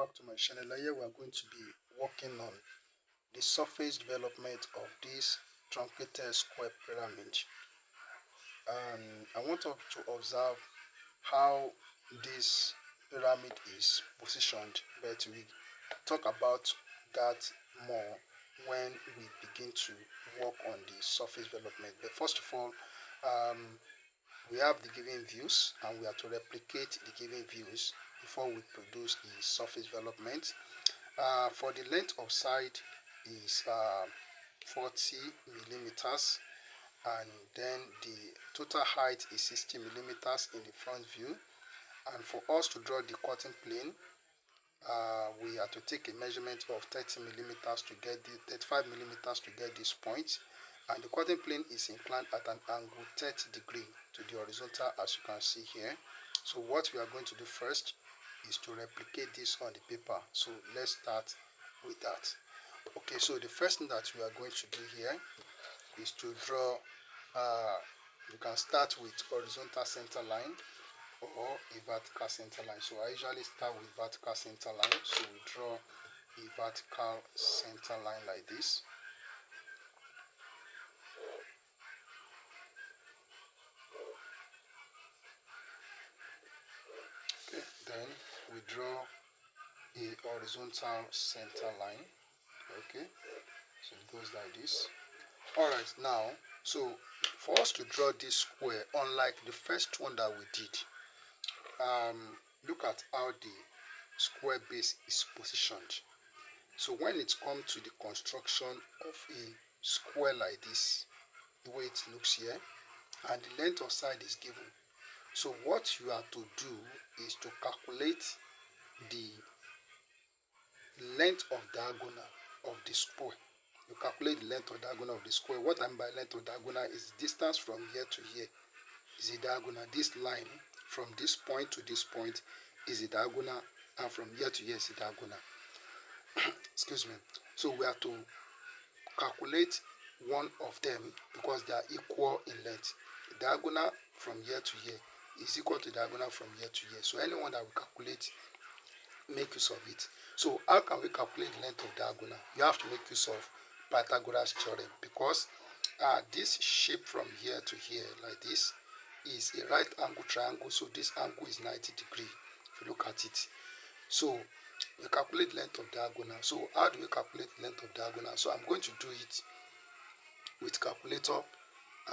back to my channel. Here we are going to be working on the surface development of this truncated square pyramid, and I want us to observe how this pyramid is positioned, but we talk about that more when we begin to work on the surface development. But first of all, we have the given views and we have to replicate the given views before we produce the surface development. For the length of side is 40 millimeters, and then the total height is 60 millimeters in the front view. And for us to draw the cutting plane, we have to take a measurement of 30 millimeters to get the 35 millimeters to get this point, and the cutting plane is inclined at an angle 30 degrees to the horizontal, as you can see here. So what we are going to do first is to replicate this on the paper. So let's start with that. Okay, so the first thing that we are going to do here is to draw, you can start with horizontal center line or a vertical center line. So I usually start with vertical center line. So we draw a vertical center line like this. Okay, then we draw a horizontal center line. Okay, so it goes like this. Alright, now, so for us to draw this square, unlike the first one that we did, look at how the square base is positioned. So when it comes to the construction of a square like this, the way it looks here, and the length of side is given. So what you have to do is to calculate the length of diagonal of the square. You calculate the length of diagonal of the square. What I mean by length of diagonal is distance from here to here is a diagonal. This line from this point to this point is a diagonal, and from here to here is a diagonal. Excuse me. So we have to calculate one of them because they are equal in length. The diagonal from here to here is equal to the diagonal from here to here. So anyone that we calculate, make use of it. So how can we calculate the length of diagonal? You have to make use of Pythagoras theorem, because this shape from here to here like this is a right angle triangle. So this angle is 90 degrees if you look at it. So we calculate length of diagonal. So how do we calculate length of diagonal? So I'm going to do it with calculator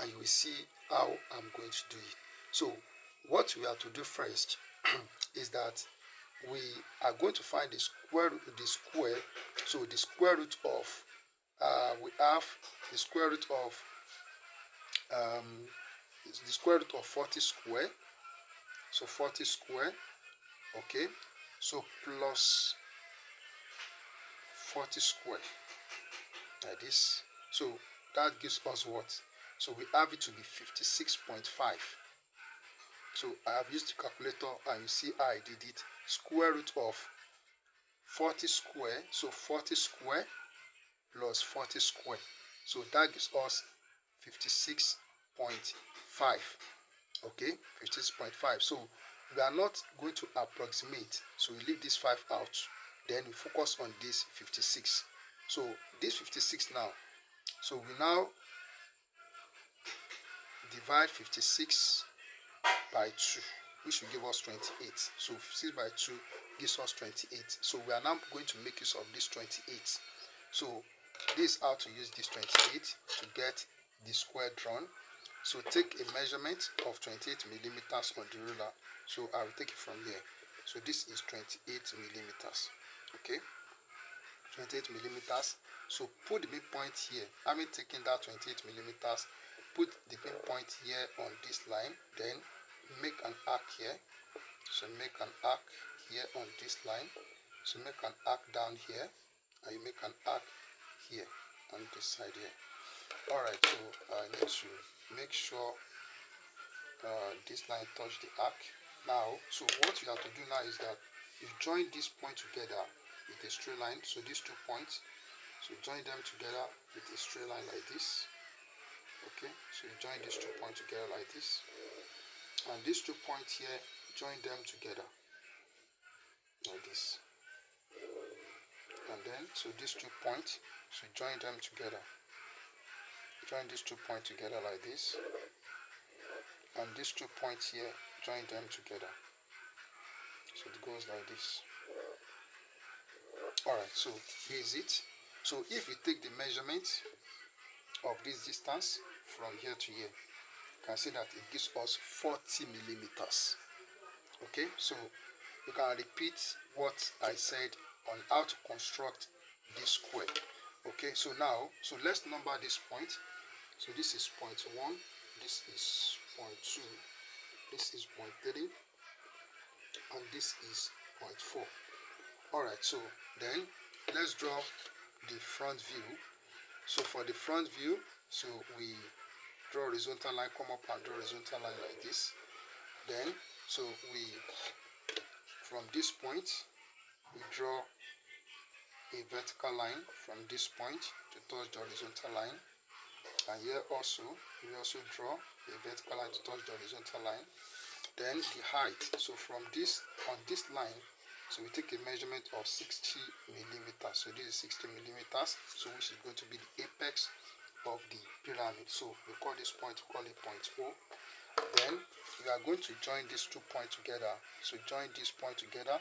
and you will see how I'm going to do it. So what we have to do first is that we are going to find the square root of the square. So the square root of we have the square root of 40 square. So 40 square, okay, so plus 40 square like this. So that gives us what? So we have it to be 56.5. So I have used the calculator and you see how I did it. Square root of 40 square, so 40 square plus 40 square. So that gives us 56.5. Okay, 56.5. So we are not going to approximate. So we leave this 5 out. Then we focus on this 56. So this 56 now. So we now divide 56 by 2, which will give us 28. So 56 by 2 gives us 28. So we are now going to make use of this 28. So this is how to use this 28 to get the square drawn. So take a measurement of 28 millimeters on the ruler. So I will take it from here. So this is 28 millimeters. Okay, 28 millimeters. So put the midpoint here. I'm taking that 28 millimeters. Put the midpoint here on this line. Then make an arc here. So make an arc here on this line. So make an arc down here, and you make an arc here on this side here. Alright, so I need to make sure this line touch the arc. Now, so what you have to do now is that you join this point together with a straight line. So these 2 points, so join them together with a straight line like this. Okay, so you join these 2 points together like this, and these 2 points here, join them together like this. then so these 2 points, so join them together. Join these 2 points together like this, and these 2 points here, join them together. So it goes like this. Alright, so here's it. So if we take the measurement of this distance from here to here, you can see that it gives us 40 millimeters. Okay, so you can repeat what I said on how to construct this square. Okay, so now, so let's number this point. So this is point 1, this is point 2, this is point 3, and this is point 4. Alright, so then let's draw the front view. So for the front view, so we draw horizontal line, come up and draw horizontal line like this. Then, so we, from this point, we draw a vertical line from this point to touch the horizontal line. And here also, we also draw a vertical line to touch the horizontal line. Then the height, so from this, on this line, so we take a measurement of 60 millimeters. So this is 60 millimeters, so which is going to be the apex of the pyramid. So we call this point, we call it point O. Then we are going to join these 2 points together. So join this point together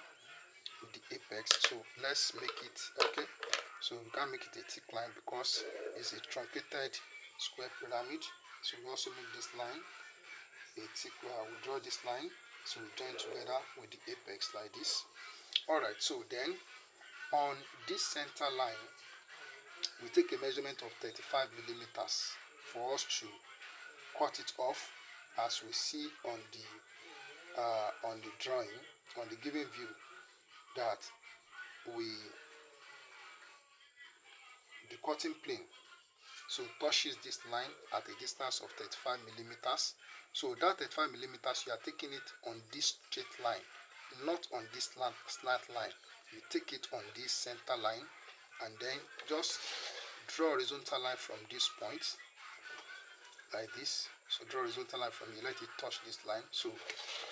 with the apex. So let's make it, okay, so we can't make it a thick line because it's a truncated square pyramid. So we also make this line a thick line. We draw this line, so we join together with the apex like this. Alright, so then on this center line, we take a measurement of 35 millimeters for us to cut it off, as we see on the drawing, on the given view, that the cutting plane so touches this line at a distance of 35 millimeters. So that 35 millimeters, you are taking it on this straight line, not on this slant line. You take it on this center line, and then just draw a horizontal line from this point like this. So draw a horizontal line from here, let it touch this line. So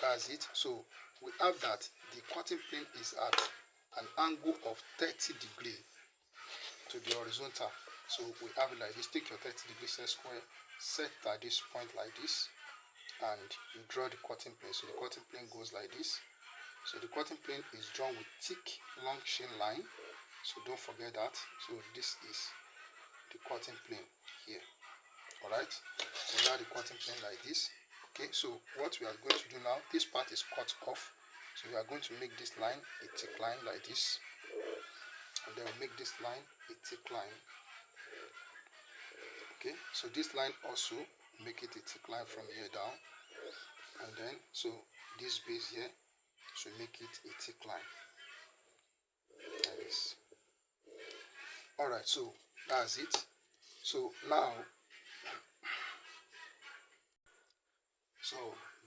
that's it. So we have that the cutting plane is at an angle of 30 degrees to the horizontal. So we have it like this. Take your 30 degree set square, set at this point like this, and you draw the cutting plane. So the cutting plane goes like this. So the cutting plane is drawn with thick long chain line, so don't forget that. So this is the cutting plane here. Alright, so we have the cutting plane like this. Okay, so what we are going to do now, this part is cut off, so we are going to make this line a thick line like this, and then we make this line a thick line. Okay, so this line also make it a thick line from here down, and then so this base here should make it a thick line like this. Alright, so that's it. So now, so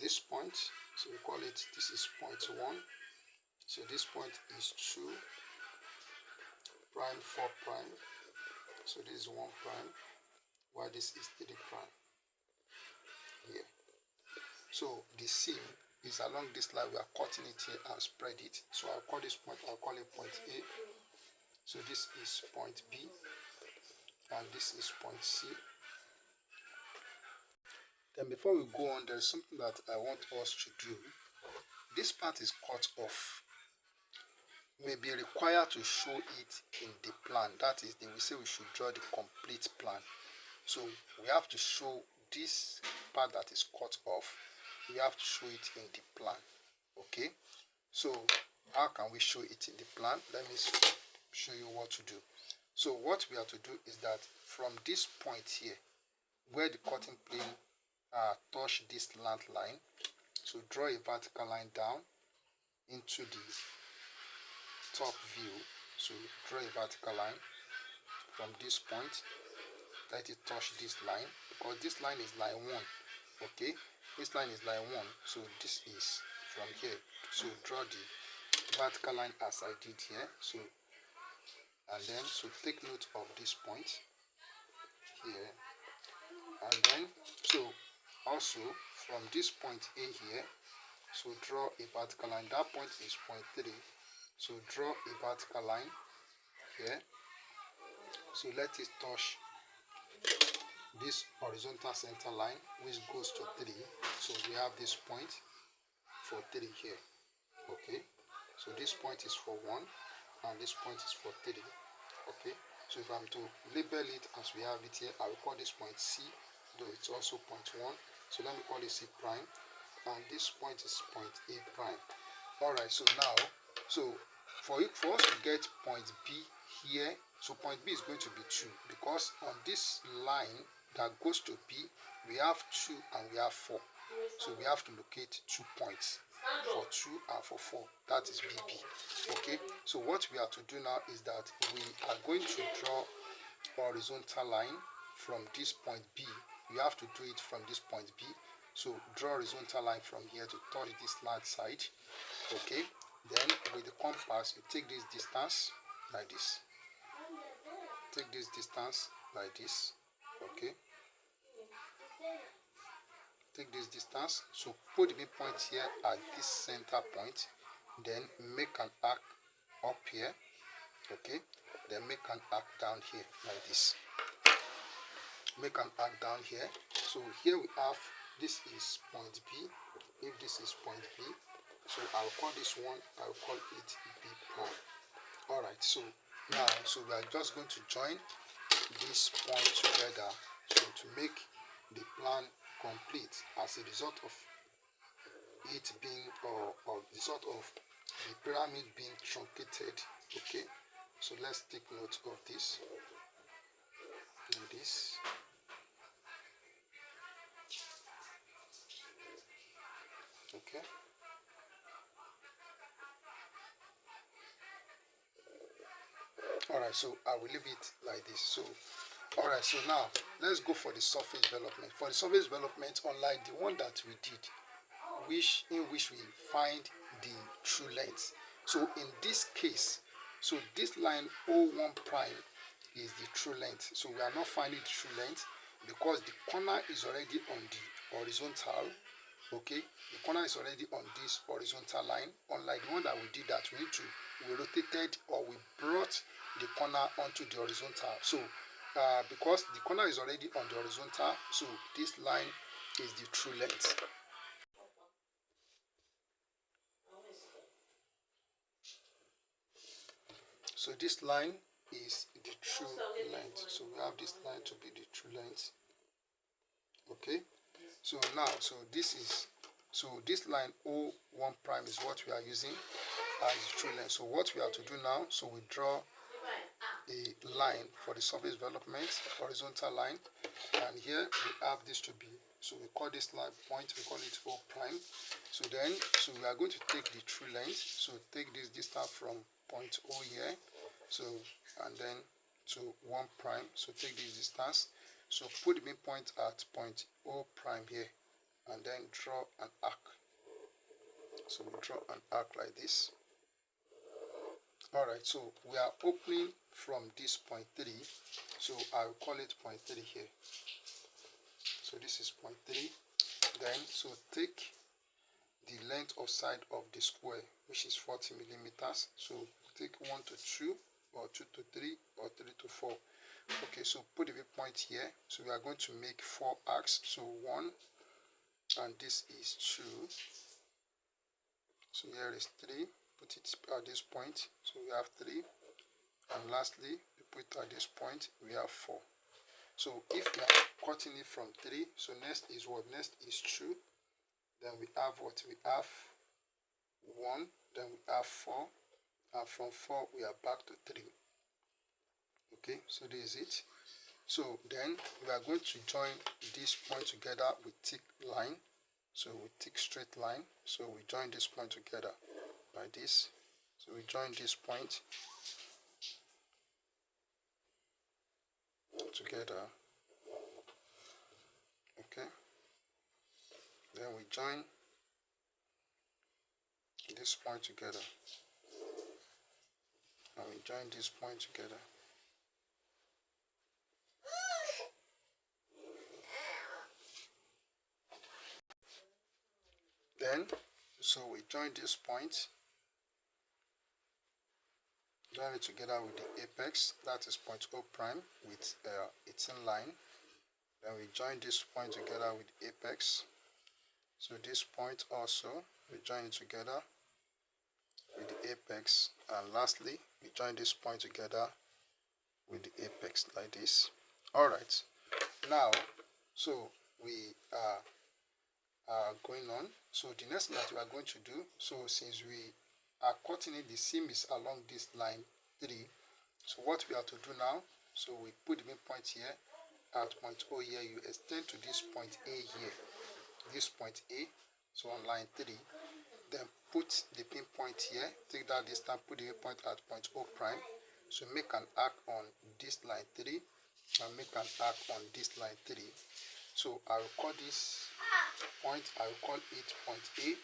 this point, so we call it, this is point 1. So this point is 2 prime 4 prime. So this is 1 prime, while this is 3 prime here. So the seam is along this line. We are cutting it here and spread it. So I'll call this point, I'll call it point A. So this is point B, and this is point C. Then before we go on, there's something that I want us to do. This part is cut off. May be required to show it in the plan. That is, they will say we should draw the complete plan. So we have to show this part that is cut off. We have to show it in the plan. Okay, so how can we show it in the plan? Let me show you what to do. So what we have to do is that from this point here, where the cutting plane touch this slant line, so draw a vertical line down into the top view. So draw a vertical line from this point, let it touch this line, because this line is line 1. Okay, this line is line 1, so this is from here. So draw the vertical line as I did here. So, and then so take note of this point here, and then so also from this point A here, so draw a vertical line. That point is point 3, so draw a vertical line here. So let it touch this horizontal center line which goes to 3. So we have this point for 3 here. Okay, so this point is for 1 and this point is for 3. Okay, so if I'm to label it as we have it here, I will call this point C, though it's also point 1. So let me call it C prime, and this point is point A prime. Alright, so now, so for us to get point B here, so point B is going to be 2, because on this line that goes to B, we have 2 and we have 4. So we have to locate 2 points for 2 and for 4. That is BP. Okay, so what we have to do now is that we are going to draw horizontal line from this point B. We have to do it from this point B. So draw horizontal line from here to touch this left side. Okay, then with the compass you take this distance like this. Take this distance like this. Okay, take this distance. So put the midpoint here at this center point, then make an arc up here. Okay, then make an arc down here like this. Make an arc down here. So here we have, this is point B. If this is point B, so I'll call this one, I'll call it B prime. Alright, so now, so we are just going to join this point together, so to make the plan complete as a result of it being, or the result of the pyramid being truncated. Okay, so let's take note of this. Like this. Okay. Alright, so I will leave it like this. So alright, so now let's go for the surface development. For the surface development, unlike the one that we did, in which we find the true length. So in this case, so this line O1 prime is the true length. So we are not finding the true length because the corner is already on the horizontal. Okay, the corner is already on this horizontal line. Unlike the one that we did, that we rotated, or we brought the corner onto the horizontal. So because the corner is already on the horizontal, so this line is the true length. So this line is the true length. So we have this line to be the true length. Okay, so now, so this line O1 prime is what we are using as the true length. So what we have to do now, so we draw a line for the surface development, horizontal line, and here we have this to be, so we call this line point, we call it O prime. So then, so we are going to take the true length, so take this distance from point O here, so, and then to 1 prime, so take this distance, so put the midpoint at point O prime here, and then draw an arc. So we draw an arc like this. Alright, so we are opening from this point 3, so I'll call it point 3 here. So this is point 3. Then, so take the length of side of the square, which is 40 millimeters. So take 1 to 2, or 2 to 3, or 3 to 4. Okay, so put the midpoint here. So we are going to make 4 arcs. So 1, and this is 2. So here is 3. Put it at this point. So we have 3. And lastly, we put at this point, we have 4. So if we are cutting it from 3, so next is what? Next is 2. Then we have what? We have 1. Then we have 4. And from 4, we are back to 3. Okay, so this is it. So then we are going to join this point together with thick line. So with thick straight line. So we join this point together like this. So we join this point together. Okay. Then we join this point together. And we join this point together. Then, so we join this point. join it together with the apex, that is point O prime with a thin line. Then we join this point together with the apex. So this point also, we join it together with the apex. And lastly, we join this point together with the apex like this. Alright, now, so we are going on. So the next thing that we are going to do, so since we are cutting it, the seam is along this line 3. So what we have to do now, so we put the midpoint here at point O here, you extend to this point A here, this point A, so on line 3, then put the pinpoint here, take that distance, put the midpoint at point O prime, so make an arc on this line 3, and make an arc on this line 3. So I will call this point, I will call it point A,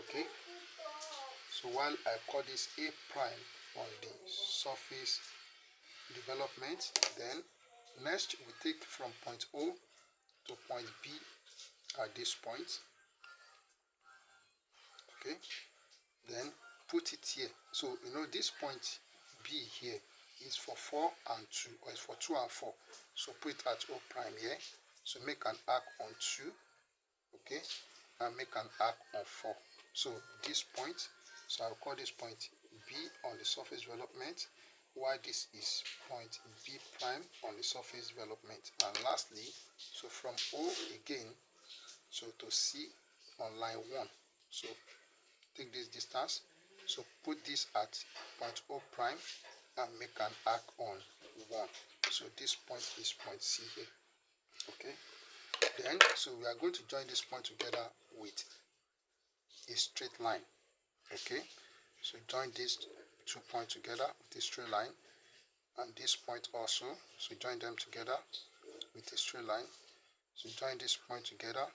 okay? So while I call this A prime on the surface development, then next we take from point O to point B at this point, okay? Then put it here. So you know this point B here is for 4 and 2, or is for 2 and 4. So put it at O prime here. So make an arc on 2, okay, and make an arc on 4. So this point, so I'll call this point B on the surface development, while this is point B prime on the surface development. And lastly, so from O again, so to C on line 1, so take this distance, so put this at point O prime and make an arc on 1. So this point is point C here, okay? Then, so we are going to join this point together with a straight line, okay? So join these 2 points together with a straight line, and this point also, so join them together with a straight line. So join this point together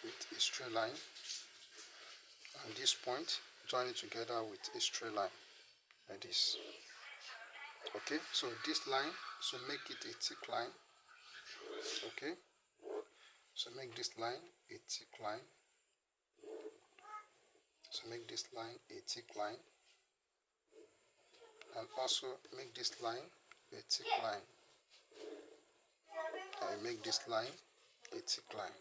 with a straight line, and this point, join it together with a straight line, like this, okay? So this line, so make it a thick line, okay? So make this line a thick line. So make this line a thick line, and also make this line a thick line, and make this line a thick line.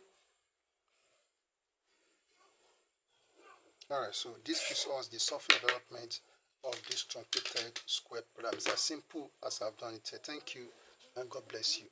Alright, so this gives us the surface development of this truncated square pyramid. It's as simple as I've done it here. Thank you, and God bless you.